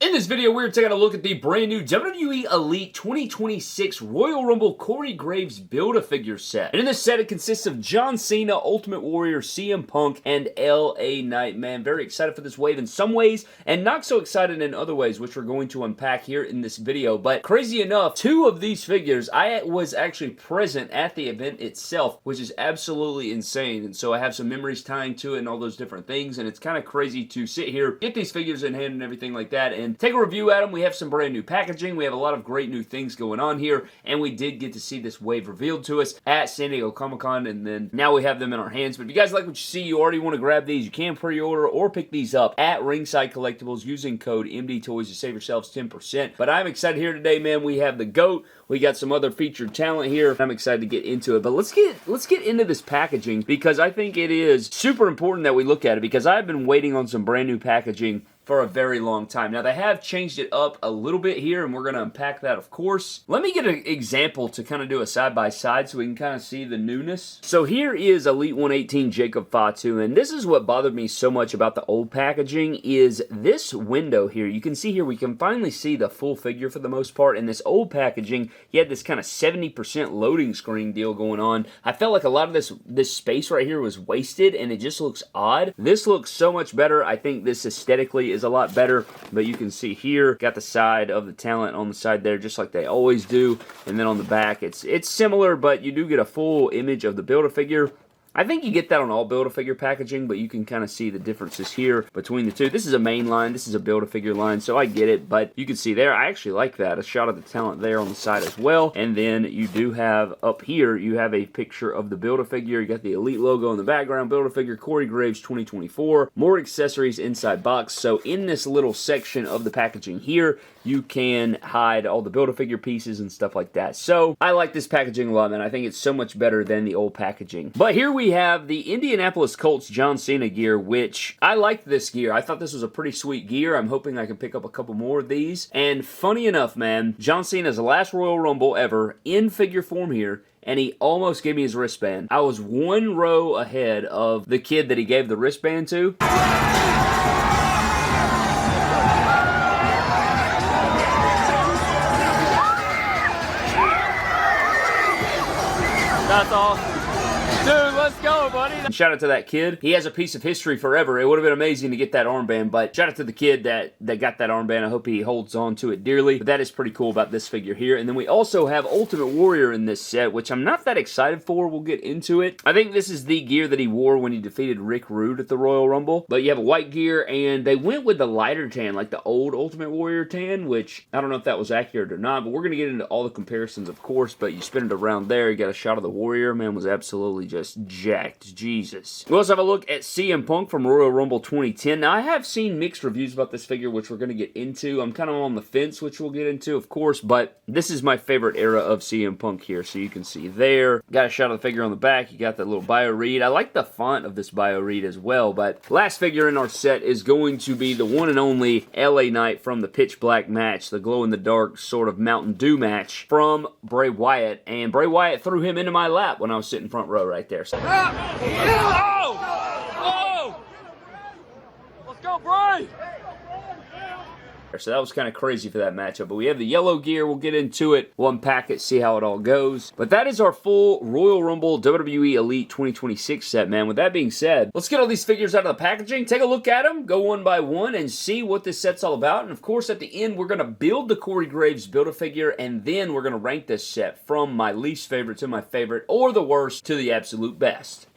In this video, we're taking a look at the brand new WWE Elite 2026 Royal Rumble Corey Graves Build-A-Figure set. And in this set, it consists of John Cena, Ultimate Warrior, CM Punk, and LA Knight. Man, very excited for this wave in some ways, and not so excited in other ways, which we're going to unpack here in this video. But crazy enough, two of these figures, I was actually present at the event itself, which is absolutely insane. And so I have some memories tying to it and all those different things, and it's kind of crazy to sit here, get these figures in hand and everything like that, and take a review at them. We have some brand new packaging. We have a lot of great new things going on here, and we did get to see this wave revealed to us at San Diego Comic-Con, and then now we have them in our hands. But if you guys like what you see, you already want to grab these, you can pre-order or pick these up at Ringside Collectibles using code MDTOYS to save yourselves 10%. But I'm excited here today, man. We have the GOAT. We got some other featured talent here. I'm excited to get into it. But let's get into this packaging, because I think it is super important that we look at it, because I've been waiting on some brand new packaging for a very long time. Now, they have changed it up a little bit here, and we're going to unpack that, of course. Let me get an example to kind of do a side-by-side so we can kind of see the newness. So here is Elite 118 Jacob Fatu, and this is what bothered me so much about the old packaging, is this window here. You can see here, we can finally see the full figure for the most part. In this old packaging, you had this kind of 70% loading screen deal going on. I felt like a lot of this space right here was wasted, and it just looks odd. This looks so much better. I think this aesthetically is a lot better, but you can see here, got the side of the talent on the side there, just like they always do, and then on the back, it's similar, but you do get a full image of the Build-A-Figure. I think you get that on all Build-A-Figure packaging, but you can kind of see the differences here between the two. This is a main line, this is a Build-A-Figure line, so I get it, but you can see there, I actually like that. A shot of the talent there on the side as well, and then you do have, up here, you have a picture of the Build-A-Figure. You got the Elite logo in the background, Build-A-Figure, Corey Graves 2024, more accessories inside box. So in this little section of the packaging here, you can hide all the Build-A-Figure pieces and stuff like that. So I like this packaging a lot, man. I think it's so much better than the old packaging. But here we have the Indianapolis Colts John Cena gear, which I liked this gear. I thought this was a pretty sweet gear. I'm hoping I can pick up a couple more of these. And funny enough, man, John Cena's last Royal Rumble ever in figure form here, and he almost gave me his wristband. I was one row ahead of the kid that he gave the wristband to. That's awesome. Dude, let's go, buddy. Shout out to that kid. He has a piece of history forever. It would have been amazing to get that armband, but shout out to the kid that got that armband. I hope he holds on to it dearly. But that is pretty cool about this figure here. And then we also have Ultimate Warrior in this set, which I'm not that excited for. We'll get into it. I think this is the gear that he wore when he defeated Rick Rude at the Royal Rumble. But you have a white gear, and they went with the lighter tan, like the old Ultimate Warrior tan, which I don't know if that was accurate or not, but we're going to get into all the comparisons, of course. But you spin it around there, you got a shot of the Warrior. Man was absolutely just jacked. Jesus. We also have a look at CM Punk from Royal Rumble 2010. Now, I have seen mixed reviews about this figure, which we're going to get into. I'm kind of on the fence, which we'll get into, of course, but this is my favorite era of CM Punk here, so you can see there. Got a shot of the figure on the back. You got that little bio read. I like the font of this bio read as well, but last figure in our set is going to be the one and only LA Knight from the Pitch Black match, the glow-in-the-dark sort of Mountain Dew match from Bray Wyatt, and Bray Wyatt threw him into my lap when I was sitting front row right there. So. Oh! Oh! Let's go, Bray! So that was kind of crazy for that matchup. But we have the yellow gear. We'll get into it. We'll unpack it, see how it all goes. But that is our full Royal Rumble WWE Elite 2026 set, man. With that being said, let's get all these figures out of the packaging, take a look at them, go one by one, and see what this set's all about. And of course, at the end, we're going to build the Corey Graves Build-A-Figure, and then we're going to rank this set from my least favorite to my favorite, or the worst to the absolute best.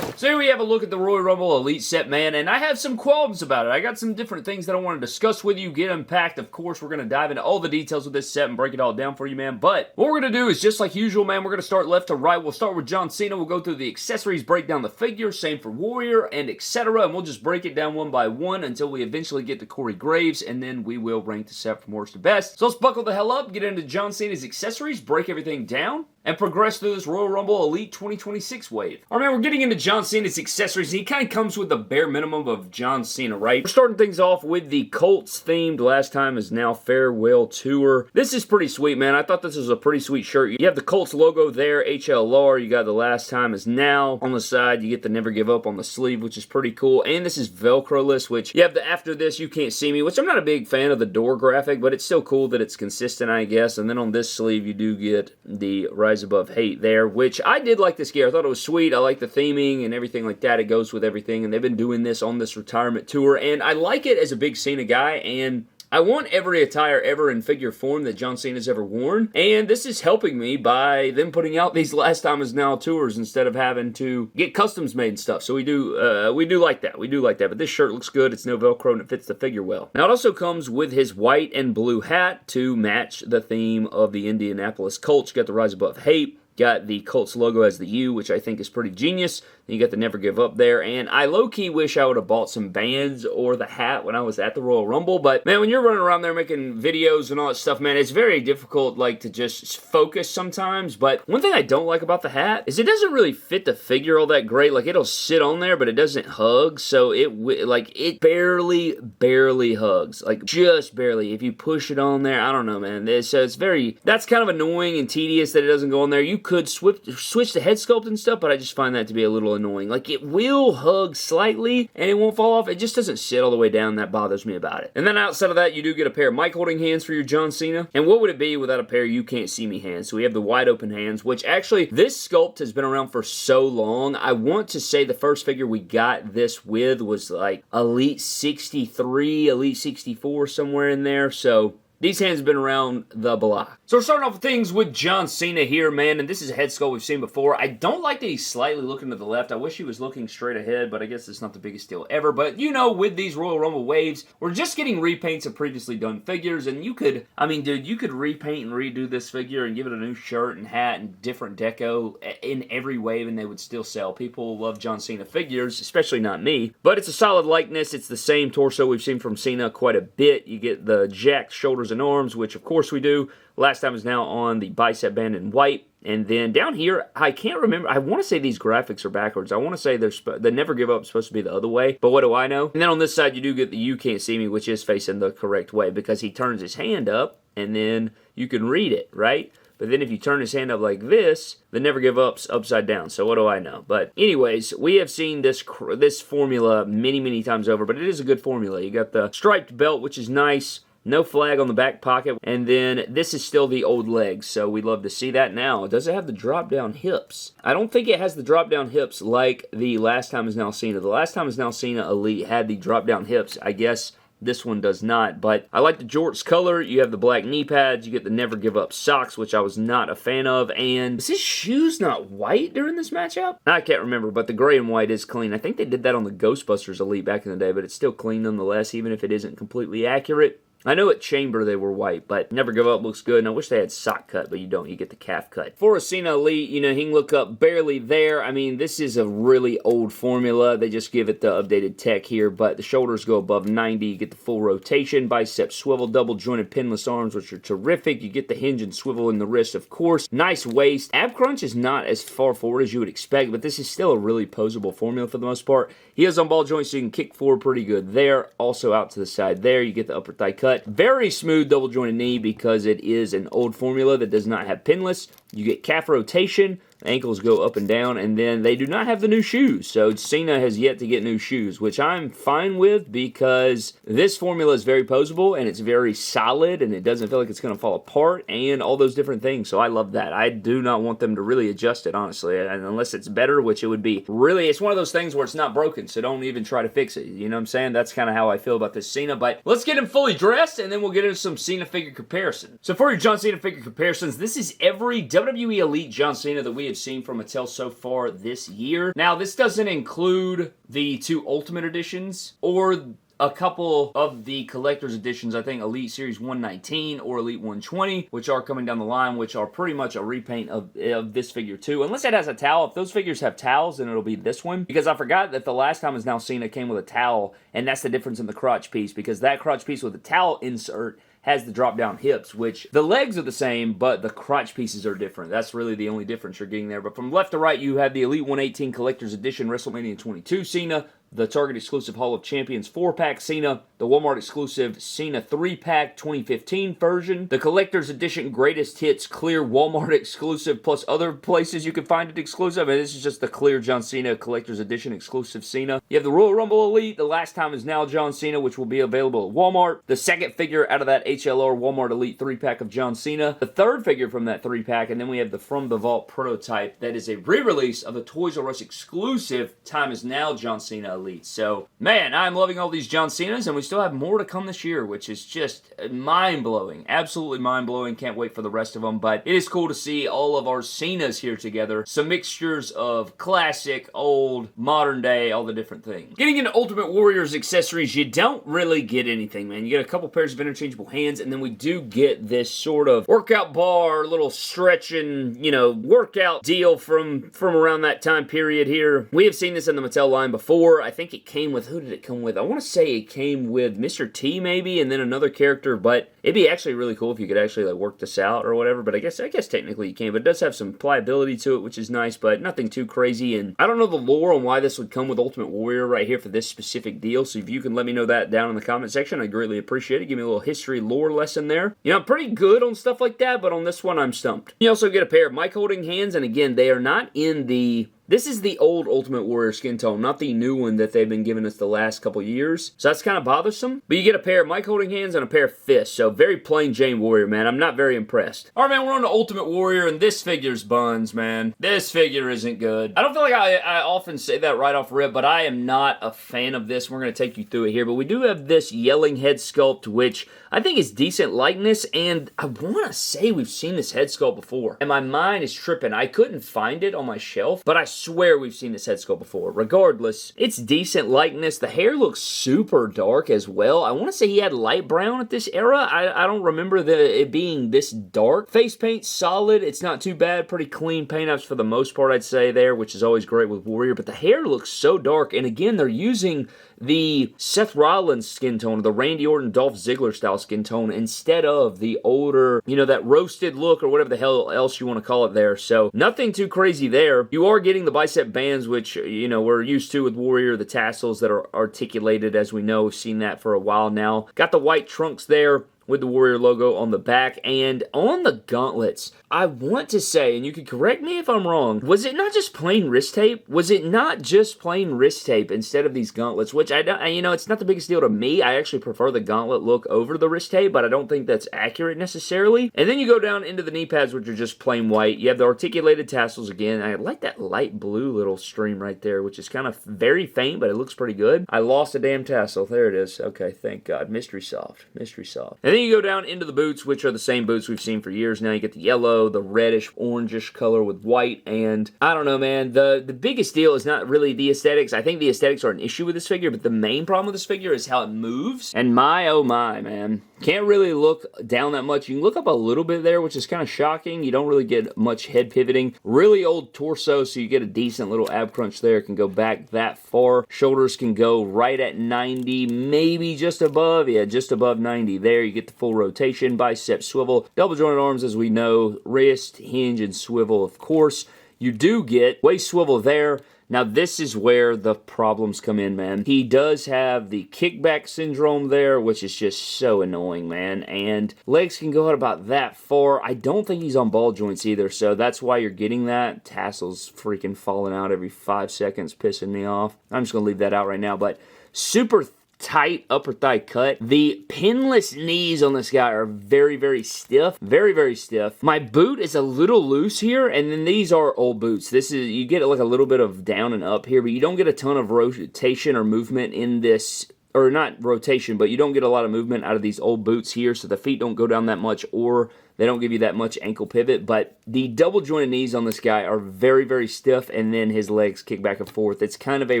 So here we have a look at the Royal Rumble Elite set, man, and I have some qualms about it. I got some different things that I want to discuss with you, get unpacked. Of course, we're going to dive into all the details of this set and break it all down for you, man. But what we're going to do is, just like usual, man, we're going to start left to right. We'll start with John Cena. We'll go through the accessories, break down the figure, same for Warrior, and etc. And we'll just break it down one by one until we eventually get to Corey Graves, and then we will rank the set from worst to best. So let's buckle the hell up, get into John Cena's accessories, break everything down, and progress through this Royal Rumble Elite 2026 wave. Alright man, we're getting into John Cena's accessories, and he kind of comes with the bare minimum of John Cena, right? We're starting things off with the Colts themed Last Time Is Now Farewell Tour. This is pretty sweet, man. I thought this was a pretty sweet shirt. You have the Colts logo there, HLR. You got the Last Time Is Now on the side. You get the Never Give Up on the sleeve, which is pretty cool. And this is Velcro-less, which you have the After This You Can't See Me, which I'm not a big fan of the door graphic, but it's still cool that it's consistent, I guess. And then on this sleeve, you do get the Rise Above Hate there, which I did like this gear. I thought it was sweet. I like the theming and everything like that. It goes with everything, and they've been doing this on this retirement tour, and I like it as a big Cena guy, and I want every attire ever in figure form that John Cena's ever worn, and this is helping me by them putting out these Last Time Is Now tours instead of having to get customs made and stuff. So we do like that. We do like that. But this shirt looks good. It's no Velcro and it fits the figure well. Now it also comes with his white and blue hat to match the theme of the Indianapolis Colts. You got the Rise Above Hate. Got the Colts logo as the U, which I think is pretty genius. Then you got the Never Give Up there. And I low-key wish I would have bought some bands or the hat when I was at the Royal Rumble. But, man, when you're running around there making videos and all that stuff, man, it's very difficult, like, to just focus sometimes. But one thing I don't like about the hat is it doesn't really fit the figure all that great. Like, it'll sit on there, but it doesn't hug. So, it barely hugs. Like, just barely. If you push it on there, I don't know, man. So, that's kind of annoying and tedious that it doesn't go on there. You could switch the head sculpt and stuff, but I just find that to be a little annoying. Like, it will hug slightly, and it won't fall off. It just doesn't sit all the way down. That bothers me about it. And then outside of that, you do get a pair of mic holding hands for your John Cena. And what would it be without a pair of You Can't See Me hands? So we have the wide open hands, which actually, this sculpt has been around for so long. I want to say the first figure we got this with was like Elite 63, Elite 64, somewhere in there. So these hands have been around the block. So we're starting off with things with John Cena here, man, and this is a head sculpt we've seen before. I don't like that he's slightly looking to the left. I wish he was looking straight ahead, but I guess it's not the biggest deal ever. But, you know, with these Royal Rumble waves, we're just getting repaints of previously done figures, and you could, I mean, dude, you could repaint and redo this figure and give it a new shirt and hat and different deco in every wave, and they would still sell. People love John Cena figures, especially not me, but it's a solid likeness. It's the same torso we've seen from Cena quite a bit. You get the jacked shoulders and arms, which of course we do. Last Time Is Now on the bicep band in white. And then down here, I can't remember. I want to say these graphics are backwards. I want to say the Never Give Up is supposed to be the other way. But what do I know? And then on this side, you do get the You Can't See Me, which is facing the correct way because he turns his hand up and then you can read it, right? But then if you turn his hand up like this, the Never Give Up's upside down. So what do I know? But anyways, we have seen this formula many times over, but it is a good formula. You got the striped belt, which is nice. No flag on the back pocket. And then this is still the old legs, so we'd love to see that now. Does it have the drop-down hips? I don't think it has the drop-down hips like the Last Time Is Now Cena. The Last Time Is Now Cena Elite had the drop-down hips. I guess this one does not, but I like the jorts color. You have the black knee pads. You get the Never Give Up socks, which I was not a fan of. And is his shoes not white during this matchup? I can't remember, but the gray and white is clean. I think they did that on the Ghostbusters Elite back in the day, but it's still clean nonetheless, even if it isn't completely accurate. I know at Chamber they were white, but Never Give Up looks good, and I wish they had sock cut, but you don't. You get the calf cut. For a Cena Elite, you know, he can look up barely there. I mean, this is a really old formula. They just give it the updated tech here, but the shoulders go above 90. You get the full rotation, bicep swivel, double-jointed pinless arms, which are terrific. You get the hinge and swivel in the wrist, of course. Nice waist. Ab crunch is not as far forward as you would expect, but this is still a really posable formula for the most part. He has on ball joints, so you can kick forward pretty good there. Also out to the side there, you get the upper thigh cut. Very smooth double jointed knee because it is an old formula that does not have pinless. You get calf rotation. Ankles go up and down, and then they do not have the new shoes. So Cena has yet to get new shoes, which I'm fine with because this formula is very posable and it's very solid and it doesn't feel like it's going to fall apart and all those different things. So I love that. I do not want them to really adjust it, honestly, and unless it's better, which it would be. Really, it's one of those things where it's not broken, so don't even try to fix it. You know what I'm saying? That's kind of how I feel about this Cena, but let's get him fully dressed and then we'll get into some Cena figure comparison. So for your John Cena figure comparisons, this is every WWE Elite John Cena that we have seen from Mattel so far this year. Now, this doesn't include the 2 Ultimate Editions or a couple of the collector's editions, I think Elite Series 119 or Elite 120, which are coming down the line, which are pretty much a repaint of this figure too. Unless it has a towel. If those figures have towels, then it'll be this one. Because I forgot that the Last Time Is Now Cena came with a towel, and that's the difference in the crotch piece, because that crotch piece with the towel insert has the drop-down hips, which the legs are the same, but the crotch pieces are different. That's really the only difference you're getting there. But from left to right, you have the Elite 118 Collector's Edition WrestleMania 22 Cena, the Target exclusive Hall of Champions 4-pack Cena, the Walmart exclusive Cena 3-pack 2015 version, the Collector's Edition Greatest Hits clear Walmart exclusive, plus other places you can find it exclusive, and this is just the clear John Cena Collector's Edition exclusive Cena. You have the Royal Rumble Elite, the Last Time Is Now John Cena, which will be available at Walmart, the second figure out of that HLR Walmart Elite 3-pack of John Cena, the third figure from that 3-pack, and then we have the From the Vault prototype that is a re-release of the Toys R Us exclusive Time Is Now John Cena Elite. So, man, I'm loving all these John Cenas, and we still have more to come this year, which is just mind-blowing. Absolutely mind-blowing. Can't wait for the rest of them, but it is cool to see all of our Cenas here together. Some mixtures of classic, old, modern day, all the different things. Getting into Ultimate Warrior's accessories, you don't really get anything, man. You get a couple pairs of interchangeable hands, and then we do get this sort of workout bar, little stretching, workout deal from around that time period here. We have seen this in the Mattel line before. I think it came with, who did it come with? I want to say it came with Mr. T maybe, and then another character, but it'd be actually really cool if you could actually like work this out or whatever, but I guess technically you can, but it does have some pliability to it, which is nice, but nothing too crazy, and I don't know the lore on why this would come with Ultimate Warrior right here for this specific deal, so if you can let me know that down in the comment section, I'd greatly appreciate it. Give me a little history lore lesson there. I'm pretty good on stuff like that, but on this one, I'm stumped. You also get a pair of mic holding hands, and again, they are not in the... This is the old Ultimate Warrior skin tone, not the new one that they've been giving us the last couple years. So that's kind of bothersome. But you get a pair of mic holding hands and a pair of fists. So very plain Jane Warrior, man. I'm not very impressed. All right, man, we're on to Ultimate Warrior, and this figure's buns, man. This figure isn't good. I don't feel like I often say that right off rip, but I am not a fan of this. We're going to take you through it here. But we do have this yelling head sculpt, which I think is decent likeness, and I want to say we've seen this head sculpt before. And my mind is tripping. I couldn't find it on my shelf, but I swear we've seen this head sculpt before. Regardless, it's decent likeness. The hair looks super dark as well. I want to say he had light brown at this era. I don't remember it being this dark. Face paint, solid. It's not too bad. Pretty clean paint-ups for the most part, I'd say there, which is always great with Warrior. But the hair looks so dark. And again, they're using the Seth Rollins skin tone, or the Randy Orton, Dolph Ziggler style skin tone, instead of the older, that roasted look, or whatever the hell else you want to call it there. So, nothing too crazy there. You are getting the bicep bands, which, we're used to with Warrior, the tassels that are articulated, as we know. We've seen that for a while now. Got the white trunks there with the Warrior logo on the back, and on the gauntlets, I want to say, and you can correct me if I'm wrong, was it not just plain wrist tape? Was it not just plain wrist tape instead of these gauntlets? Which, it's not the biggest deal to me. I actually prefer the gauntlet look over the wrist tape, but I don't think that's accurate necessarily. And then you go down into the knee pads, which are just plain white. You have the articulated tassels again. I like that light blue little stream right there, which is kind of very faint, but it looks pretty good. I lost a damn tassel. There it is. Okay, thank God. Mystery solved. Mystery solved. And then you go down into the boots, which are the same boots we've seen for years now. You get the yellow, the reddish, orangish color with white, and I don't know, man. The biggest deal is not really the aesthetics. I think the aesthetics are an issue with this figure, but the main problem with this figure is how it moves. And my, oh my, man. Can't really look down that much. You can look up a little bit there, which is kind of shocking. You don't really get much head pivoting. Really old torso, so you get a decent little ab crunch there. It can go back that far. Shoulders can go right at 90, maybe just above. Yeah, just above 90 there. You get the full rotation, bicep swivel, double jointed arms as we know, wrist, hinge, and swivel, of course. You do get waist swivel there. Now, this is where the problems come in, man. He does have the kickback syndrome there, which is just so annoying, man. And legs can go out about that far. I don't think he's on ball joints either, so that's why you're getting that. Tassels freaking falling out every 5 seconds, pissing me off. I'm just going to leave that out right now, but super tight upper thigh cut. The pinless knees on this guy are very, very stiff. Very, very stiff. My boot is a little loose here, and then these are old boots. This is, you get like a little bit of down and up here, but you don't get a ton of rotation or movement in this, or not rotation, but you don't get a lot of movement out of these old boots here, so the feet don't go down that much, or They don't give you that much ankle pivot, but the double jointed knees on this guy are very, very stiff, and then his legs kick back and forth. It's kind of a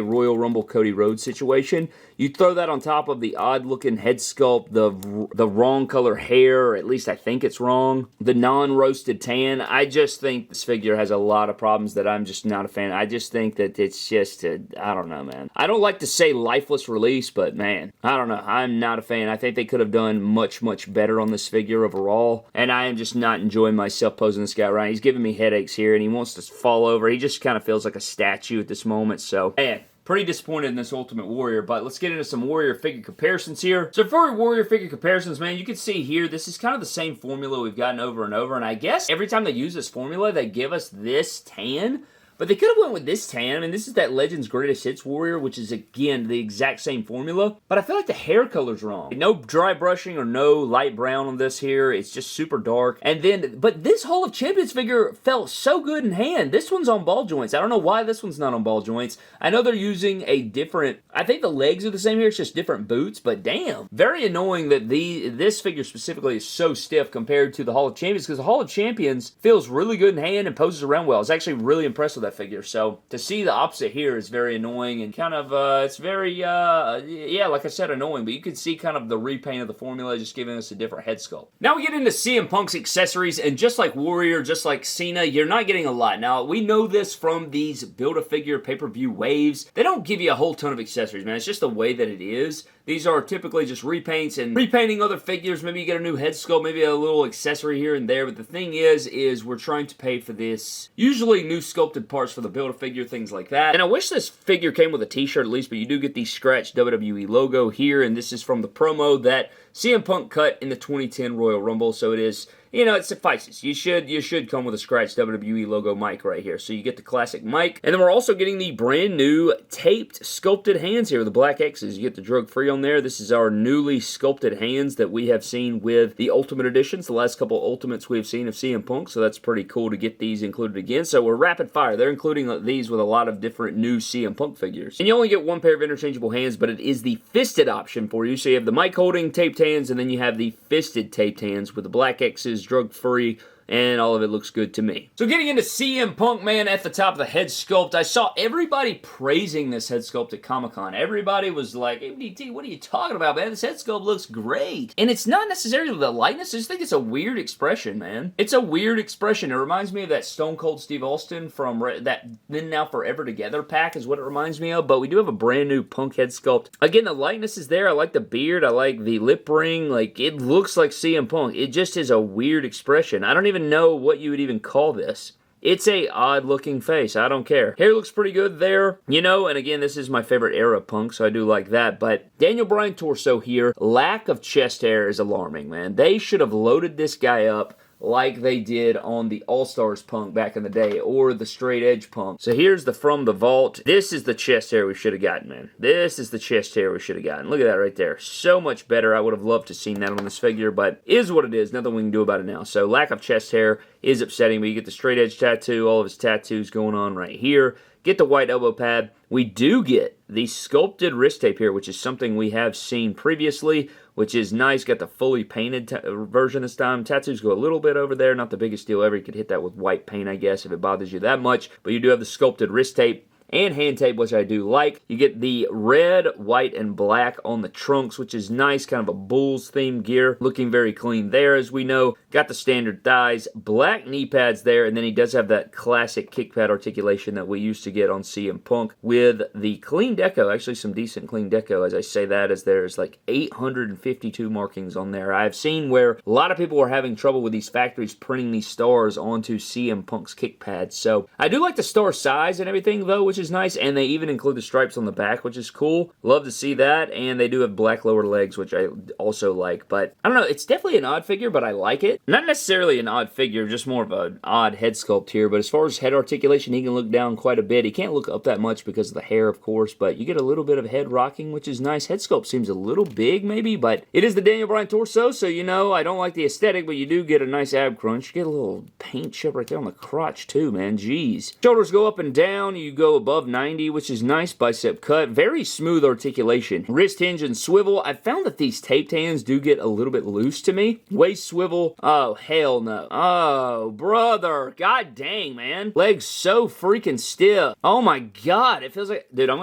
Royal Rumble Cody Rhodes situation. You throw that on top of the odd-looking head sculpt, the wrong color hair, or at least I think it's wrong, the non-roasted tan. I just think this figure has a lot of problems that I'm just not a fan. I just think that it's just, I don't know, man. I don't like to say lifeless release, but man, I don't know. I'm not a fan. I think they could have done much, much better on this figure overall, and I am just not enjoying myself posing this guy around. He's giving me headaches here, and he wants to fall over. He just kind of feels like a statue at this moment, so, man. Pretty disappointed in this Ultimate Warrior, but let's get into some Warrior figure comparisons here. So for Warrior figure comparisons, man, you can see here, this is kind of the same formula we've gotten over and over, and I guess every time they use this formula, they give us this tan. But they could have went with this tan. I mean, this is that Legends Greatest Hits Warrior, which is, again, the exact same formula. But I feel like the hair color's wrong. No dry brushing or no light brown on this here. It's just super dark. And then, but this Hall of Champions figure felt so good in hand. This one's on ball joints. I don't know why this one's not on ball joints. I know they're using a different, I think the legs are the same here. It's just different boots, but damn. Very annoying that this figure specifically is so stiff compared to the Hall of Champions, because the Hall of Champions feels really good in hand and poses around well. I was actually really impressed with that figure. So to see the opposite here is very annoying and kind of, it's very, yeah, like I said, annoying. But you can see kind of the repaint of the formula just giving us a different head sculpt. Now we get into CM Punk's accessories, and just like Warrior, just like Cena, you're not getting a lot. Now, we know this from these Build-A-Figure pay-per-view waves. They don't give you a whole ton of accessories, man. It's just the way that it is. These are typically just repaints and repainting other figures. Maybe you get a new head sculpt, maybe a little accessory here and there. But the thing is we're trying to pay for this. Usually new sculpted parts for the Build-A-Figure, things like that. And I wish this figure came with a t-shirt at least, but you do get the scratched WWE logo here. And this is from the promo that CM Punk cut in the 2010 Royal Rumble. So it is, you know, it suffices. You should come with a scratched WWE logo mic right here. So you get the classic mic. And then we're also getting the brand new taped sculpted hands here with the black X's. You get the drug-free on there. This is our newly sculpted hands that we have seen with the Ultimate Editions. The last couple Ultimates we've seen of CM Punk. So that's pretty cool to get these included again. So we're rapid fire. They're including these with a lot of different new CM Punk figures. And you only get one pair of interchangeable hands, but it is the fisted option for you. So you have the mic holding taped hands, and then you have the fisted taped hands with the black X's, drug-free, and all of it looks good to me. So getting into CM Punk, man, at the top of the head sculpt, I saw everybody praising this head sculpt at Comic-Con. Everybody was like, MDT, what are you talking about, man? This head sculpt looks great. And it's not necessarily the lightness, I just think it's a weird expression, man. It's a weird expression. It reminds me of that Stone Cold Steve Austin from that Then Now Forever Together pack is what it reminds me of, but we do have a brand new Punk head sculpt. Again, the lightness is there. I like the beard. I like the lip ring. Like, it looks like CM Punk. It just is a weird expression. I don't even know what you would even call this. It's a odd looking face. I don't care. Hair looks pretty good there. You know, and again, this is my favorite era of Punk, so I do like that. But Daniel Bryan torso here, lack of chest hair is alarming, man. They should have loaded this guy up like they did on the All-Stars Punk back in the day, or the Straight Edge Punk. So here's the From the Vault. This is the chest hair we should have gotten, man. This is the chest hair we should have gotten. Look at that right there. So much better. I would have loved to have seen that on this figure, but is what it is. Nothing we can do about it now. So lack of chest hair is upsetting, but you get the Straight Edge tattoo, all of his tattoos going on right here. Get the white elbow pad. We do get the sculpted wrist tape here, which is something we have seen previously, which is nice. Got the fully painted version this time. Tattoos go a little bit over there. Not the biggest deal ever. You could hit that with white paint, I guess, if it bothers you that much. But you do have the sculpted wrist tape and hand tape, which I do like. You get the red, white, and black on the trunks, which is nice, kind of a Bulls themed gear. Looking very clean there, as we know. Got the standard thighs, black knee pads there, and then he does have that classic kick pad articulation that we used to get on CM Punk with the clean deco. Actually, some decent clean deco, as I say that, as there's like 852 markings on there. I've seen where a lot of people were having trouble with these factories printing these stars onto CM Punk's kick pads. So I do like the star size and everything, though, which is nice, and they even include the stripes on the back, which is cool. Love to see that, and they do have black lower legs, which I also like, but I don't know, it's definitely an odd figure, but I like it. Not necessarily an odd figure, just more of an odd head sculpt here, but as far as head articulation, he can look down quite a bit. He can't look up that much because of the hair, of course, but you get a little bit of head rocking, which is nice. Head sculpt seems a little big, maybe, but it is the Daniel Bryan torso, so you know, I don't like the aesthetic, but you do get a nice ab crunch. You get a little paint chip right there on the crotch, too, man. Jeez. Shoulders go up and down. You go above 90, which is nice bicep cut. Very smooth articulation. Wrist hinge and swivel. I found that these taped hands do get a little bit loose to me. Waist swivel. Oh, hell no. Oh, brother. God dang, man. Legs so freaking stiff. Oh my God. It feels like... Dude, I'm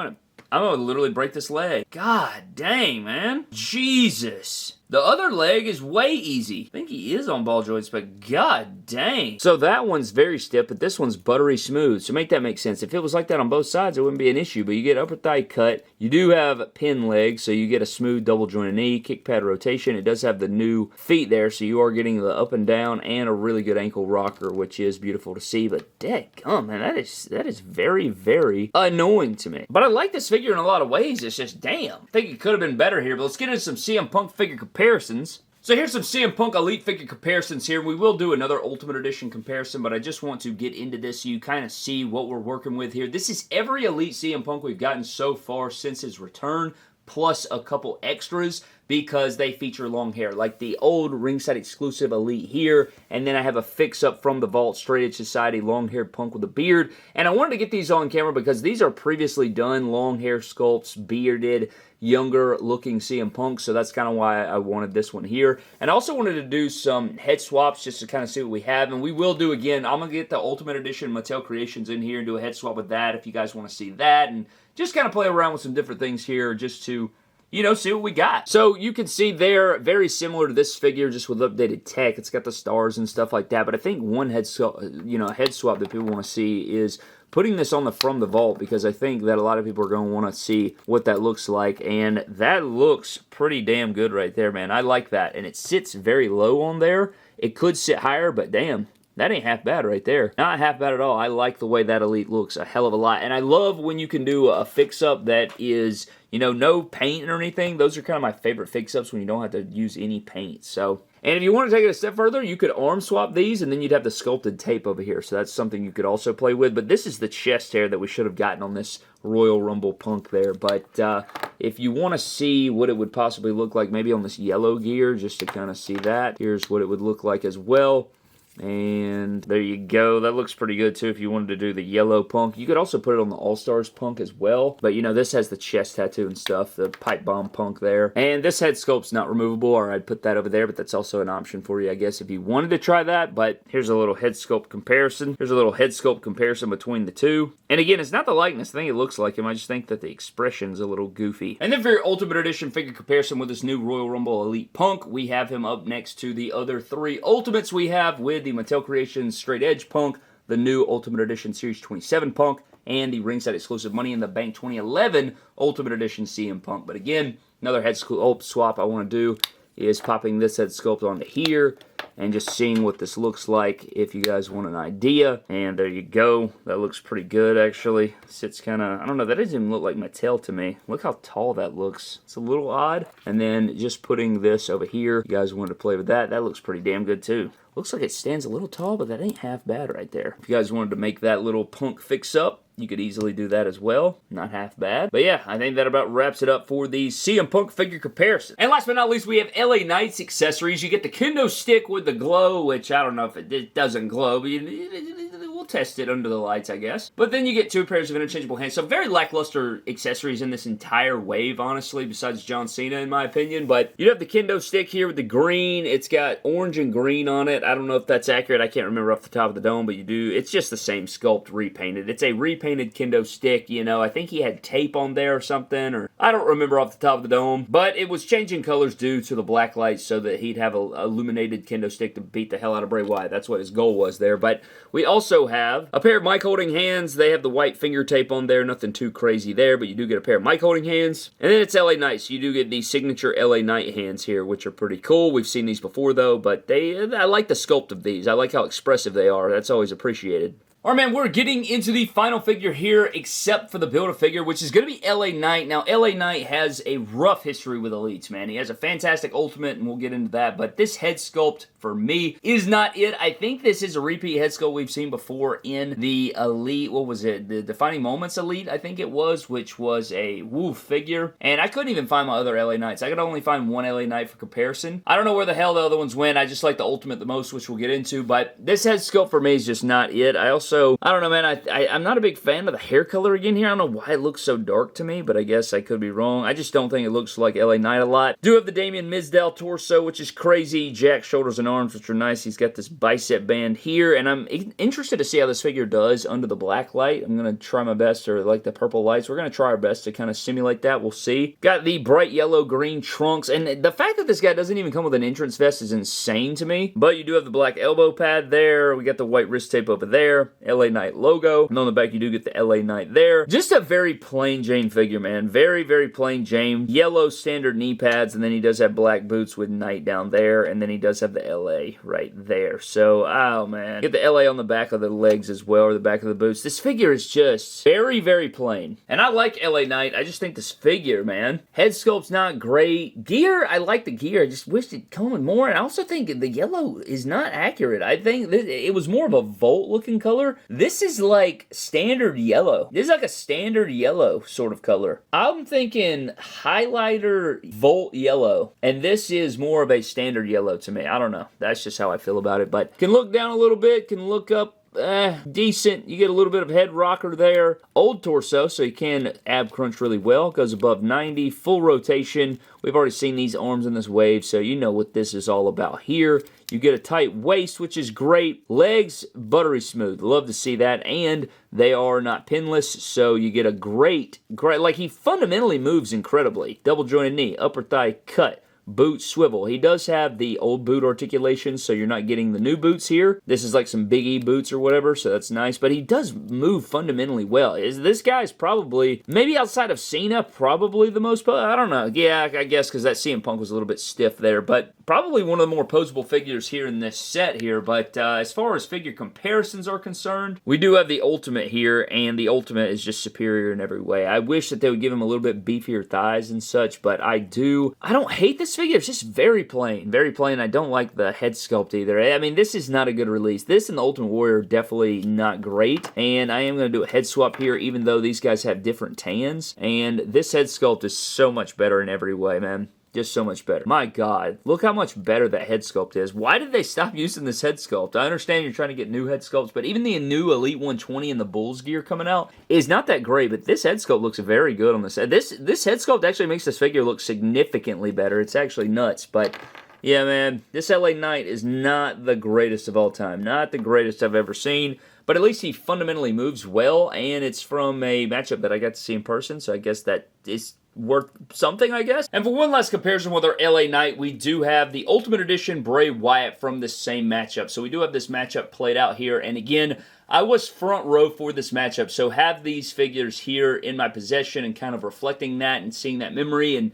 gonna literally break this leg. God dang, man. Jesus. The other leg is way easy. I think he is on ball joints, but god dang. So that one's very stiff, but this one's buttery smooth. So make that make sense. If it was like that on both sides, it wouldn't be an issue, but you get upper thigh cut. You do have pin legs, so you get a smooth double jointed knee, kick pad rotation. It does have the new feet there, so you are getting the up and down and a really good ankle rocker, which is beautiful to see. But dadgum, man, that is very, very annoying to me. But I like this figure in a lot of ways. It's just, damn. I think it could have been better here, but let's get into some CM Punk figure comparisons. So here's some CM Punk Elite figure comparisons here. We will do another Ultimate Edition comparison, but I just want to get into this so you kind of see what we're working with here. This is every Elite CM Punk we've gotten so far since his return, plus a couple extras because they feature long hair, like the old ringside exclusive Elite here, and then I have a fix-up from the Vault Straight Edge Society long-haired Punk with a beard, and I wanted to get these on camera because these are previously done long hair sculpts, bearded, younger looking CM Punk, so that's kind of why I wanted this one here. And I also wanted to do some head swaps just to kind of see what we have, and we will do again. I'm going to get the Ultimate Edition Mattel Creations in here and do a head swap with that if you guys want to see that, and just kind of play around with some different things here just to, you know, see what we got. So you can see they're very similar to this figure, just with updated tech. It's got the stars and stuff like that, but I think one head swap that people want to see is putting this on the From the Vault, because I think that a lot of people are going to want to see what that looks like, and that looks pretty damn good right there, man. I like that, and it sits very low on there. It could sit higher, but damn, that ain't half bad right there. Not half bad at all. I like the way that Elite looks a hell of a lot, and I love when you can do a fix-up that is, you know, no paint or anything. Those are kind of my favorite fix-ups when you don't have to use any paint, so... And if you want to take it a step further, you could arm swap these, and then you'd have the sculpted tape over here. So that's something you could also play with. But this is the chest hair that we should have gotten on this Royal Rumble Punk there. But if you want to see what it would possibly look like, maybe on this yellow gear, just to kind of see that, here's what it would look like as well. And there you go. That looks pretty good too if you wanted to do the yellow Punk. You could also put it on the All-Stars Punk as well. But you know, this has the chest tattoo and stuff, the pipe bomb Punk there. And this head sculpt's not removable, or I'd put that over there, but that's also an option for you, I guess, if you wanted to try that. But here's a little head sculpt comparison. Here's a little head sculpt comparison between the two. And again, it's not the likeness. I think it looks like him. I just think that the expression's a little goofy. And then for your Ultimate Edition figure comparison with this new Royal Rumble Elite Punk, we have him up next to the other three Ultimates we have with the Mattel Creations Straight Edge Punk, the new Ultimate Edition Series 27 Punk, and the ringside exclusive Money in the Bank 2011 Ultimate Edition CM Punk. But again, another head sculpt swap I want to do is popping this head sculpt onto here and just seeing what this looks like if you guys want an idea. And there you go. That looks pretty good, actually. Sits kind of, I don't know, that doesn't even look like Mattel to me. Look how tall that looks. It's a little odd. And then just putting this over here, you guys wanted to play with that. That looks pretty damn good too. Looks like it stands a little tall, but that ain't half bad right there. If you guys wanted to make that little Punk fix-up, you could easily do that as well. Not half bad. But yeah, I think that about wraps it up for the CM Punk figure comparison. And last but not least, we have LA Knight's accessories. You get the kendo stick with the glow, which I don't know if it doesn't glow, but we'll test it under the lights, I guess. But then you get 2 pairs of interchangeable hands. So very lackluster accessories in this entire wave, honestly, besides John Cena, in my opinion. But you have the kendo stick here with the green. It's got orange and green on it. I don't know if that's accurate. I can't remember off the top of the dome, but you do. It's just the same sculpt repainted. It's a repainted kendo stick, you know. I think he had tape on there or something, or I don't remember off the top of the dome. But it was changing colors due to the black lights so that he'd have a illuminated kendo stick to beat the hell out of Bray Wyatt. That's what his goal was there. But we also have a pair of mic holding hands. They have the white finger tape on there. Nothing too crazy there, but you do get a pair of mic holding hands. And then it's LA Knight. So you do get the signature LA Knight hands here, which are pretty cool. We've seen these before though, but I like the sculpt of these. I like how expressive they are. That's always appreciated. Alright, man, we're getting into the final figure here, except for the Build-A-Figure, which is going to be LA Knight. Now, LA Knight has a rough history with Elites, man. He has a fantastic Ultimate, and we'll get into that, but this head sculpt for me is not it. I think this is a repeat head sculpt we've seen before in the Elite, what was it? The Defining Moments Elite, I think it was, which was a figure. And I couldn't even find my other LA Knights. I could only find one LA Knight for comparison. I don't know where the hell the other ones went. I just like the Ultimate the most, which we'll get into. But this head sculpt for me is just not it. I don't know, man. I'm not a big fan of the hair color again here. I don't know why it looks so dark to me, but I guess I could be wrong. I just don't think it looks like LA Knight a lot. Do have the Damien Mizdow torso, which is crazy. Jack shoulders and arms, which are nice. He's got this bicep band here, and I'm interested to see how this figure does under the black light. I'm going to try my best, or like the purple lights. We're going to try our best to kind of simulate that. We'll see. Got the bright yellow-green trunks, and the fact that this guy doesn't even come with an entrance vest is insane to me, but you do have the black elbow pad there. We got the white wrist tape over there. LA Knight logo, and on the back you do get the LA Knight there. Just a very plain Jane figure, man. Very, very plain Jane. Yellow standard knee pads, and then he does have black boots with Knight down there, and then he does have the LA right there. So, oh man. Get the LA on the back of the legs as well, or the back of the boots. This figure is just very, very plain. And I like LA Knight. I just think this figure, man. Head sculpt's not great. Gear, I like the gear. I just wish it'd come with more. And I also think the yellow is not accurate. I think it was more of a Volt looking color. This is like standard yellow. This is like a standard yellow sort of color. I'm thinking highlighter Volt yellow. And this is more of a standard yellow to me. I don't know. That's just how I feel about it. But can look down a little bit, can look up decent. You get a little bit of head rocker there. Old torso, so you can ab crunch really well. Goes above 90. Full rotation. We've already seen these arms in this wave, so you know what this is all about here. You get a tight waist, which is great. Legs, buttery smooth. Love to see that. And they are not pinless, so you get a great, like he fundamentally moves incredibly. Double jointed knee, upper thigh cut. Boot swivel. He does have the old boot articulation, so you're not getting the new boots here. This is like some Big E boots or whatever, so that's nice. But he does move fundamentally well. This guy's probably, maybe outside of Cena, probably the most, I don't know. Yeah, I guess because that CM Punk was a little bit stiff there, but probably one of the more posable figures here in this set here. But as far as figure comparisons are concerned, we do have the Ultimate here, and the Ultimate is just superior in every way. I wish that they would give him a little bit beefier thighs and such, but I don't hate this figure. It's just very plain. Very plain. I don't like the head sculpt either. I mean, this is not a good release. This and the Ultimate Warrior are definitely not great, and I am going to do a head swap here, even though these guys have different tans, and this head sculpt is so much better in every way, man. Just so much better. My God, look how much better that head sculpt is. Why did they stop using this head sculpt? I understand you're trying to get new head sculpts, but even the new Elite 120 and the Bulls gear coming out is not that great, but this head sculpt looks very good on this. This head sculpt actually makes this figure look significantly better. It's actually nuts, but yeah, man, this LA Knight is not the greatest of all time. Not the greatest I've ever seen. But at least he fundamentally moves well, and it's from a matchup that I got to see in person, so I guess that is worth something, I guess. And for one last comparison with our LA Knight, we do have the Ultimate Edition Bray Wyatt from this same matchup. So we do have this matchup played out here, and again, I was front row for this matchup, so have these figures here in my possession and kind of reflecting that and seeing that memory and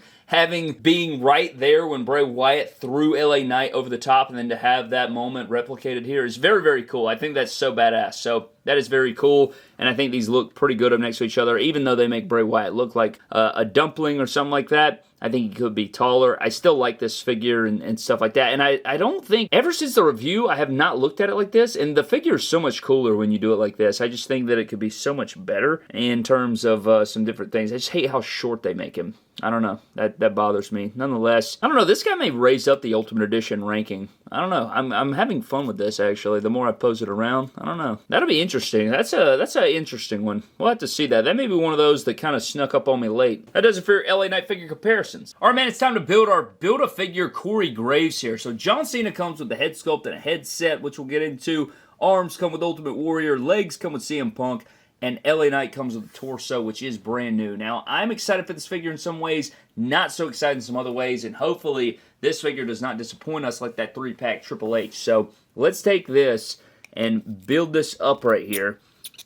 being right there when Bray Wyatt threw LA Knight over the top, and then to have that moment replicated here is very, very cool. I think that's so badass. So that is very cool, and I think these look pretty good up next to each other, even though they make Bray Wyatt look like a dumpling or something like that. I think he could be taller. I still like this figure and stuff like that. And I don't think, ever since the review, I have not looked at it like this. And the figure is so much cooler when you do it like this. I just think that it could be so much better in terms of some different things. I just hate how short they make him. I don't know. That bothers me. Nonetheless, I don't know. This guy may raise up the Ultimate Edition ranking. I don't know. I'm having fun with this, actually. The more I pose it around, I don't know. That'll be interesting. That's an interesting one. We'll have to see that. That may be one of those that kind of snuck up on me late. That does it for your LA Knight figure comparisons. All right, man, it's time to build our Build-A-Figure Corey Graves here. So John Cena comes with the head sculpt and a headset, which we'll get into. Arms come with Ultimate Warrior. Legs come with CM Punk. And LA Knight comes with a torso, which is brand new. Now, I'm excited for this figure in some ways, not so excited in some other ways, and hopefully this figure does not disappoint us like that 3-pack Triple H. So, let's take this and build this up right here.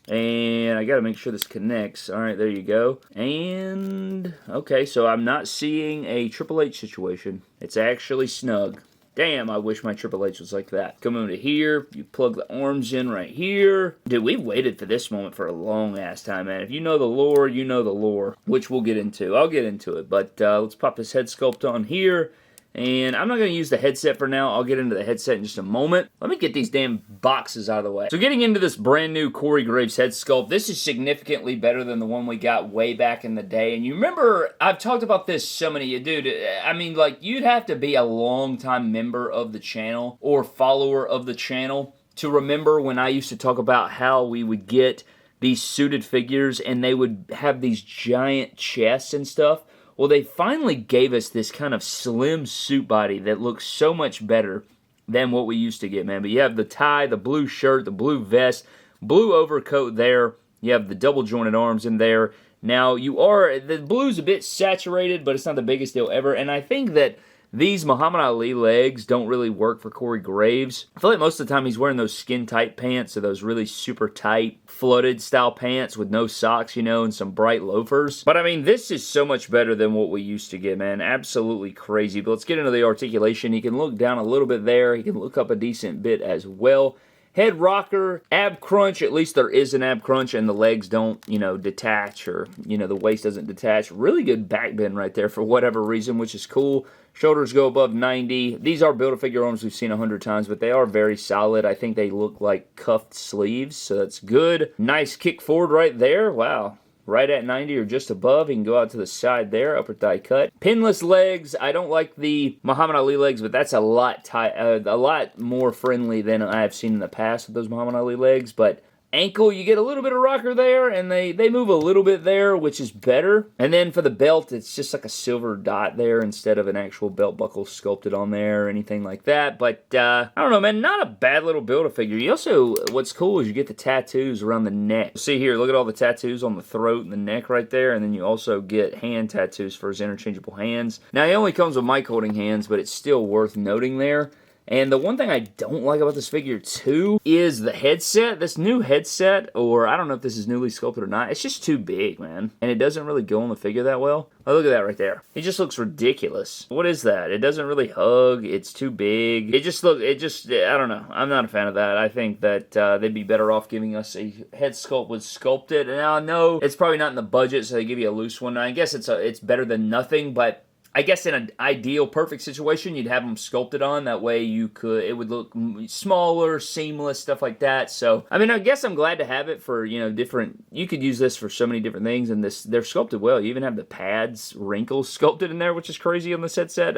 And I gotta make sure this connects. Alright, there you go. And, okay, so I'm not seeing a Triple H situation. It's actually snug. Damn, I wish my Triple H was like that. Come over to here, you plug the arms in right here. Dude, we've waited for this moment for a long-ass time, man. If you know the lore, you know the lore, which we'll get into. I'll get into it, but let's pop this head sculpt on here, And I'm not going to use the headset for now. I'll get into the headset in just a moment. Let me get these damn boxes out of the way. So getting into this brand new Corey Graves head sculpt, this is significantly better than the one we got way back in the day. And you remember, I've talked about this so many, dude, I mean, like, you'd have to be a long-time member of the channel or follower of the channel to remember when I used to talk about how we would get these suited figures and they would have these giant chests and stuff. Well, they finally gave us this kind of slim suit body that looks so much better than what we used to get, man. But you have the tie, the blue shirt, the blue vest, blue overcoat there. You have the double jointed arms in there. Now, the blue's a bit saturated, but it's not the biggest deal ever. And I think that these Muhammad Ali legs don't really work for Corey Graves. I feel like most of the time he's wearing those skin-tight pants, so those really super tight, flooded style pants with no socks, you know, and some bright loafers. But I mean, this is so much better than what we used to get, man. Absolutely crazy. But let's get into the articulation. He can look down a little bit there. He can look up a decent bit as well. Head rocker, ab crunch, at least there is an ab crunch and the legs don't, you know, detach or, you know, the waist doesn't detach. Really good back bend right there for whatever reason, which is cool. Shoulders go above 90. These are Build-A-Figure arms we've seen 100 times, but they are very solid. I think they look like cuffed sleeves, so that's good. Nice kick forward right there. Wow. Right at 90 or just above. He can go out to the side there, upper thigh cut. Pinless legs. I don't like the Muhammad Ali legs, but that's a lot more friendly than I have seen in the past with those Muhammad Ali legs. But ankle, you get a little bit of rocker there, and they move a little bit there, which is better. And then for the belt, it's just like a silver dot there instead of an actual belt buckle sculpted on there or anything like that. But, I don't know, man, not a bad little Build-A-Figure. You also, what's cool is you get the tattoos around the neck. See here, look at all the tattoos on the throat and the neck right there, and then you also get hand tattoos for his interchangeable hands. Now, he only comes with mic holding hands, but it's still worth noting there. And the one thing I don't like about this figure, too, is the headset. This new headset, or I don't know if this is newly sculpted or not, it's just too big, man. And it doesn't really go on the figure that well. Oh, look at that right there. It just looks ridiculous. What is that? It doesn't really hug. It's too big. I don't know. I'm not a fan of that. I think that they'd be better off giving us a head sculpt with sculpted. And I know it's probably not in the budget, so they give you a loose one. I guess it's better than nothing, but I guess in an ideal, perfect situation, you'd have them sculpted on. That way it would look smaller, seamless, stuff like that. So, I mean, I guess I'm glad to have it for, you know, you could use this for so many different things, and they're sculpted well. You even have the pads, wrinkles sculpted in there, which is crazy on this headset.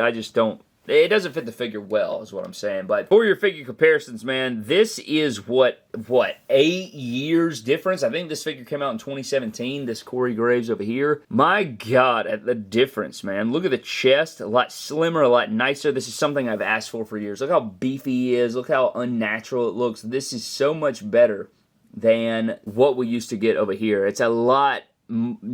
It doesn't fit the figure well, is what I'm saying. But for your figure comparisons, man, this is what, 8 years difference? I think this figure came out in 2017, this Corey Graves over here. My God, at the difference, man. Look at the chest, a lot slimmer, a lot nicer. This is something I've asked for years. Look how beefy he is. Look how unnatural it looks. This is so much better than what we used to get over here. It's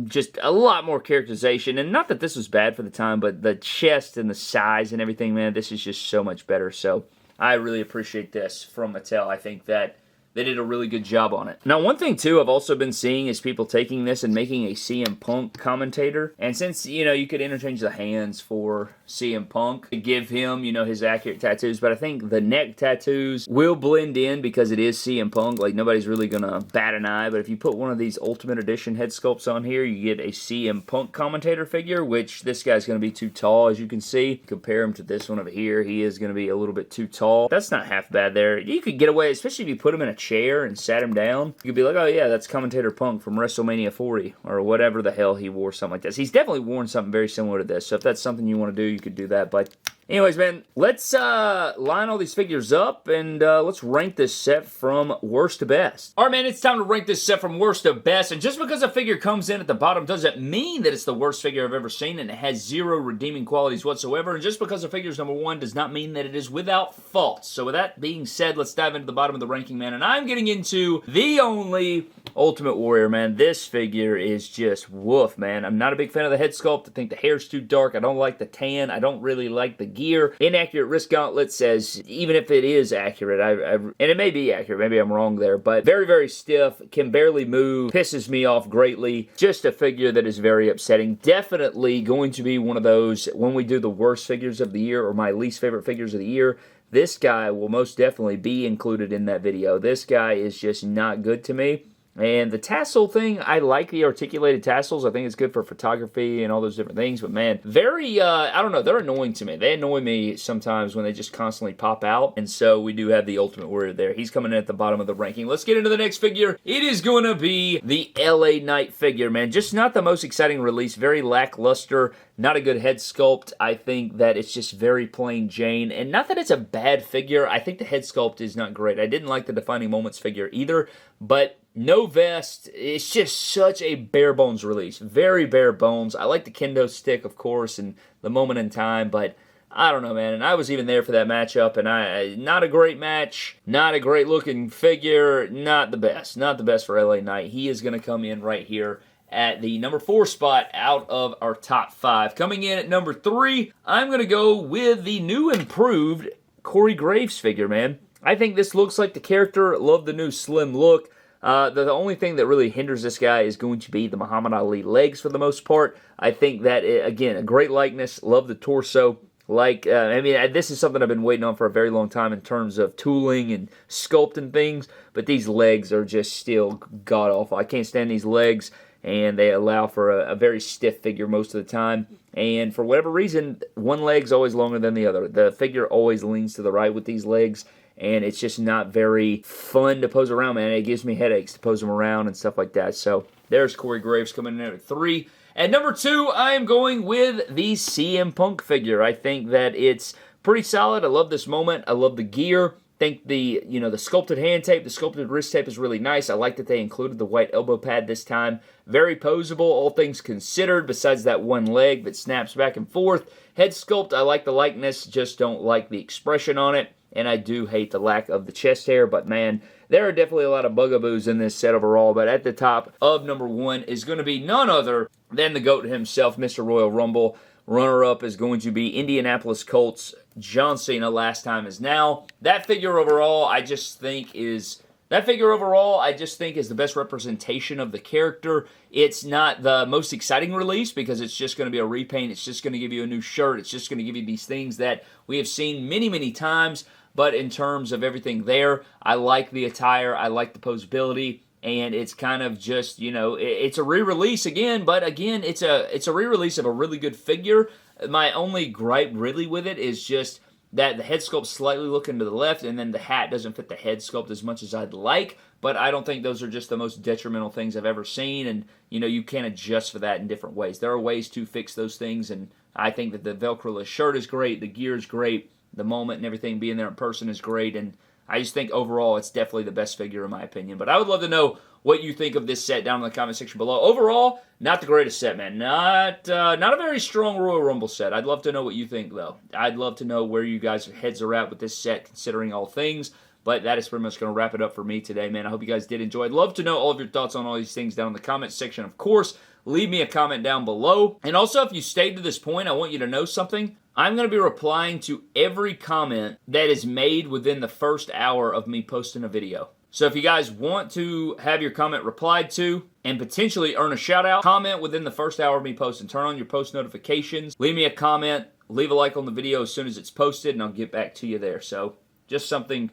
just a lot more characterization, and not that this was bad for the time, but the chest and the size and everything, man, this is just so much better. So I really appreciate this from Mattel. I think that they did a really good job on it. Now, one thing, too, I've also been seeing is people taking this and making a CM Punk commentator. And since, you know, you could interchange the hands for CM Punk to give him, you know, his accurate tattoos, but I think the neck tattoos will blend in because it is CM Punk. Like, nobody's really gonna bat an eye, but if you put one of these Ultimate Edition head sculpts on here, you get a CM Punk commentator figure, which this guy's gonna be too tall, as you can see. Compare him to this one over here, he is gonna be a little bit too tall. That's not half bad there. You could get away, especially if you put him in a chair and sat him down. You could be like, oh yeah, that's Commentator Punk from WrestleMania 40, or whatever the hell he wore, something like this. He's definitely worn something very similar to this, so if that's something you want to do, you could do that. But anyways, man, let's line all these figures up, and let's rank this set from worst to best. Alright, man, it's time to rank this set from worst to best, and just because a figure comes in at the bottom doesn't mean that it's the worst figure I've ever seen, and it has zero redeeming qualities whatsoever, and just because a figure is number 1 does not mean that it is without faults. So with that being said, let's dive into the bottom of the ranking, man, and I'm getting into the only Ultimate Warrior, man. This figure is just woof, man. I'm not a big fan of the head sculpt. I think the hair's too dark. I don't like the tan. I don't really like the gear. Inaccurate wrist gauntlet says, even if it is accurate, and it may be accurate, maybe I'm wrong there, but very, very stiff, can barely move, pisses me off greatly. Just a figure that is very upsetting. Definitely going to be one of those, when we do the worst figures of the year, or my least favorite figures of the year, this guy will most definitely be included in that video. This guy is just not good to me. And the tassel thing, I like the articulated tassels. I think it's good for photography and all those different things. But man, very, I don't know, they're annoying to me. They annoy me sometimes when they just constantly pop out. And so we do have the Ultimate Warrior there. He's coming in at the bottom of the ranking. Let's get into the next figure. It is going to be the LA Knight figure, man. Just not the most exciting release. Very lackluster. Not a good head sculpt. I think that it's just very plain Jane. And not that it's a bad figure. I think the head sculpt is not great. I didn't like the Defining Moments figure either. But no vest. It's just such a bare bones release. Very bare bones. I like the kendo stick, of course, and the moment in time, but I don't know, man. And I was even there for that matchup, and not a great match, not a great looking figure, not the best. Not the best for LA Knight. He is going to come in right here at the number 4 spot out of our top 5. Coming in at number 3, I'm going to go with the new improved Corey Graves figure, man. I think this looks like the character. Love the new slim look. The only thing that really hinders this guy is going to be the Muhammad Ali legs for the most part. I think that, again, a great likeness. Love the torso. This is something I've been waiting on for a very long time in terms of tooling and sculpting things, but these legs are just still god-awful. I can't stand these legs, and they allow for a very stiff figure most of the time. And for whatever reason, one leg's always longer than the other. The figure always leans to the right with these legs, and it's just not very fun to pose around, man. It gives me headaches to pose them around and stuff like that. So there's Corey Graves coming in at 3. At number 2, I am going with the CM Punk figure. I think that it's pretty solid. I love this moment. I love the gear. I think the sculpted hand tape, the sculpted wrist tape is really nice. I like that they included the white elbow pad this time. Very posable, all things considered, besides that one leg that snaps back and forth. Head sculpt, I like the likeness, just don't like the expression on it. And I do hate the lack of the chest hair, but man, there are definitely a lot of bugaboos in this set overall. But at the top of number 1 is going to be none other than the GOAT himself, Mr. Royal Rumble. Runner-up is going to be Indianapolis Colts, John Cena, last time is now. That figure overall, I just think is the best representation of the character. It's not the most exciting release because it's just going to be a repaint. It's just going to give you a new shirt. It's just going to give you these things that we have seen many, many times. But in terms of everything there, I like the attire. I like the posability. And it's kind of just, it's a re-release again. But again, it's a re-release of a really good figure. My only gripe really with it is just that the head sculpt's slightly looking to the left, and then the hat doesn't fit the head sculpt as much as I'd like, but I don't think those are just the most detrimental things I've ever seen, and, you can't adjust for that in different ways. There are ways to fix those things, and I think that the Velcro-less shirt is great, the gear is great, the moment and everything being there in person is great, and I just think overall it's definitely the best figure in my opinion. But I would love to know what you think of this set down in the comment section below. Overall, not the greatest set, man. Not a very strong Royal Rumble set. I'd love to know what you think, though. I'd love to know where you guys' heads are at with this set, considering all things. But that is pretty much going to wrap it up for me today, man. I hope you guys did enjoy. I'd love to know all of your thoughts on all these things down in the comment section, of course. Leave me a comment down below. And also, if you stayed to this point, I want you to know something. I'm going to be replying to every comment that is made within the first hour of me posting a video. So if you guys want to have your comment replied to and potentially earn a shout out, comment within the first hour of me posting. Turn on your post notifications. Leave me a comment. Leave a like on the video as soon as it's posted, and I'll get back to you there. So just something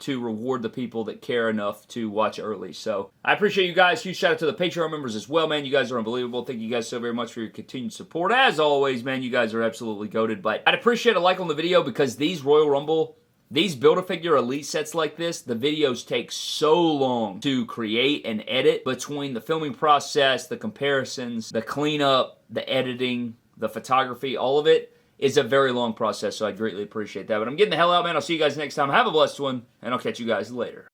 to reward the people that care enough to watch early. So I appreciate you guys. Huge shout out to the Patreon members as well, man. You guys are unbelievable. Thank you guys so very much for your continued support. As always, man, you guys are absolutely goated. But I'd appreciate a like on the video because these Royal Rumble, these Build-A-Figure Elite sets like this, the videos take so long to create and edit between the filming process, the comparisons, the cleanup, the editing, the photography, all of it is a very long process, so I greatly appreciate that. But I'm getting the hell out, man. I'll see you guys next time. Have a blessed one, and I'll catch you guys later.